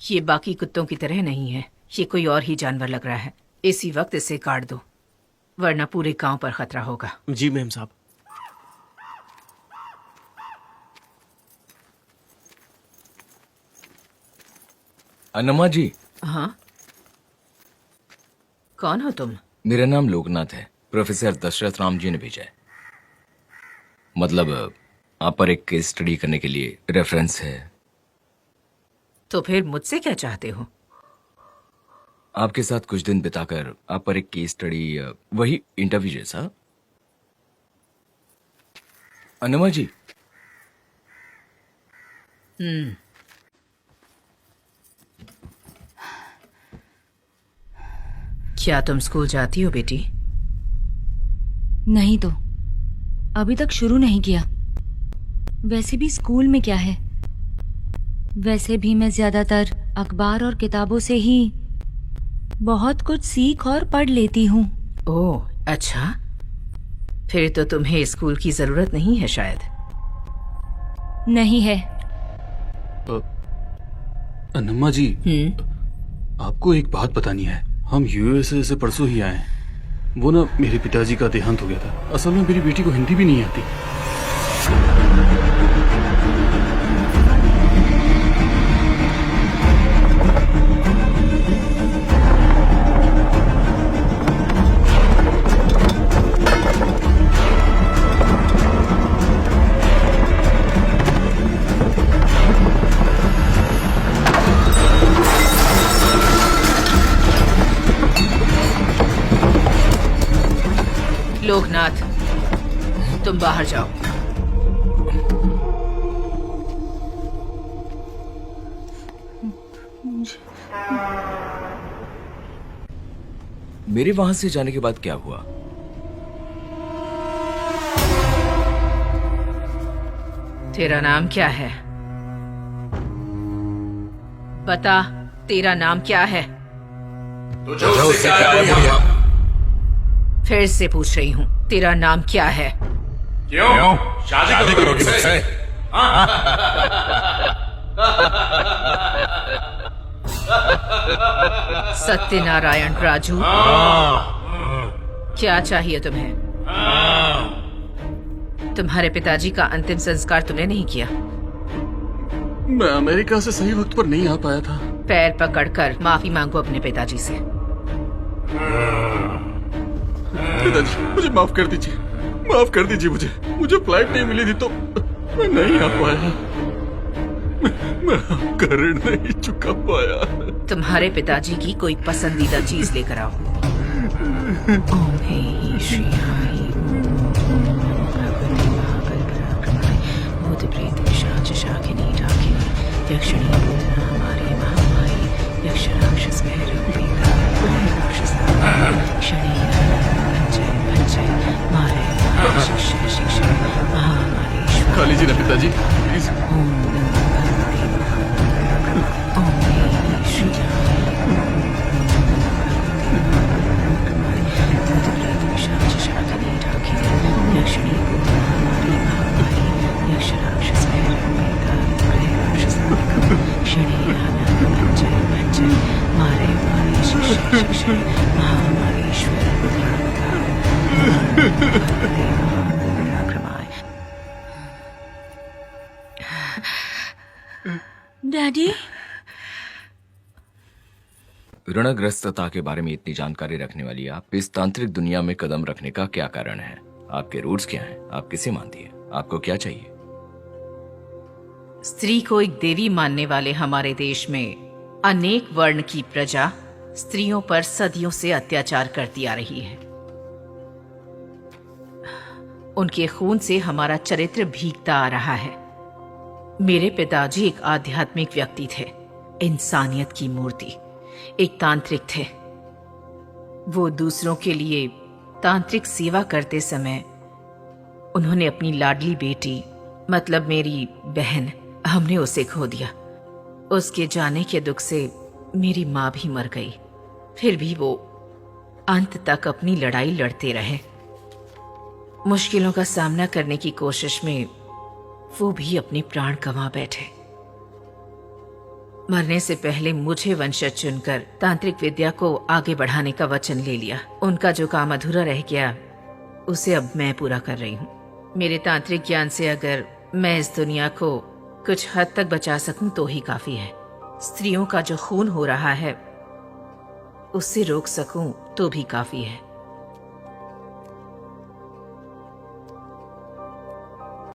ये बाकी कुत्तों की तरह नहीं है, ये कोई और ही जानवर लग रहा है। इसी वक्त इसे काट दो, वरना पूरे गांव पर खतरा होगा। जी मेम साहब। अन्नमा जी। हाँ, कौन हो तुम? मेरा नाम लोकनाथ है, प्रोफेसर दशरथ राम जी ने भेजा है। मतलब आप पर एक केस स्टडी करने के लिए रेफरेंस है। तो फिर मुझसे क्या चाहते हो? आपके साथ कुछ दिन बिताकर आप पर एक केस स्टडी, वही इंटरव्यू जैसा। अन्नमा जी। क्या तुम स्कूल जाती हो बेटी? नहीं तो अभी तक शुरू नहीं किया। वैसे भी स्कूल में क्या है, वैसे भी मैं ज्यादातर अखबार और किताबों से ही बहुत कुछ सीख और पढ़ लेती हूँ। ओह अच्छा, फिर तो तुम्हें स्कूल की जरूरत नहीं है शायद। नहीं है। अन्नमा जी, आपको एक बात बतानी है। हम यूएसए से परसों ही आए हैं। वो ना, मेरे पिताजी का देहांत हो गया था। असल में मेरी बेटी को हिंदी भी नहीं आती। लोकनाथ, तुम बाहर जाओ। मेरे वहां से जाने के बाद क्या हुआ? तेरा नाम क्या है? बता, तेरा नाम क्या है? तुझे उससे क्या है? फिर से पूछ रही हूँ, तेरा नाम क्या है? क्यों? शादी करोगी मुझसे? सत्यनारायण राजू, क्या चाहिए तुम्हें? तुम्हारे पिताजी का अंतिम संस्कार तुमने नहीं किया। मैं अमेरिका से सही वक्त पर नहीं आ पाया था। पैर पकड़कर माफी मांगो अपने पिताजी से। पिताजी, मुझे माफ कर दीजिए, माफ कर दीजिए। मुझे फ्लाइट नहीं मिली थी तो मैं नहीं आ पाया। मैं आपका ऋण नहीं चुका पाया। तुम्हारे पिताजी की कोई पसंदीदा चीज लेकर आओ। ओम हे श्री हाई भगवती महाबलपराक्रमाय भूत प्रेत पिशाच शाकिनी डाकिनी यक्षिणी भूतनामारी महामारी यक्ष राक्षस भैरवी राक्षस शनि भंजय भंजय मारे शिक्षा शिक्षा महामारी। खा लीजिए ना पिताजी, प्लीज। डैडी, ऋणग्रस्तता के बारे में इतनी जानकारी रखने वाली आप इस तांत्रिक दुनिया में कदम रखने का क्या कारण है? आपके रूट्स क्या हैं? आप किसे मानती हैं? आपको क्या चाहिए? स्त्री को एक देवी मानने वाले हमारे देश में अनेक वर्ण की प्रजा स्त्रियों पर सदियों से अत्याचार करती आ रही है। उनके खून से हमारा चरित्र भीगता आ रहा है। मेरे पिताजी एक आध्यात्मिक व्यक्ति थे, इंसानियत की मूर्ति, एक तांत्रिक थे। वो दूसरों के लिए तांत्रिक सेवा करते समय उन्होंने अपनी लाडली बेटी, मतलब मेरी बहन, हमने उसे खो दिया। उसके जाने के दुख से मेरी माँ भी मर गई। फिर भी वो अंत तक अपनी लड़ाई लड़ते रहे। मुश्किलों का सामना करने की कोशिश में वो भी अपने प्राण गंवा बैठे। मरने से पहले मुझे वंशज चुनकर तांत्रिक विद्या को आगे बढ़ाने का वचन ले लिया। उनका जो काम अधूरा रह गया उसे अब मैं पूरा कर रही हूँ। मेरे तांत्रिक ज्ञान से अगर मैं इस दुनिया को कुछ हद तक बचा सकूं तो ही काफी है। स्त्रियों का जो खून हो रहा है उससे रोक सकूं तो भी काफी है।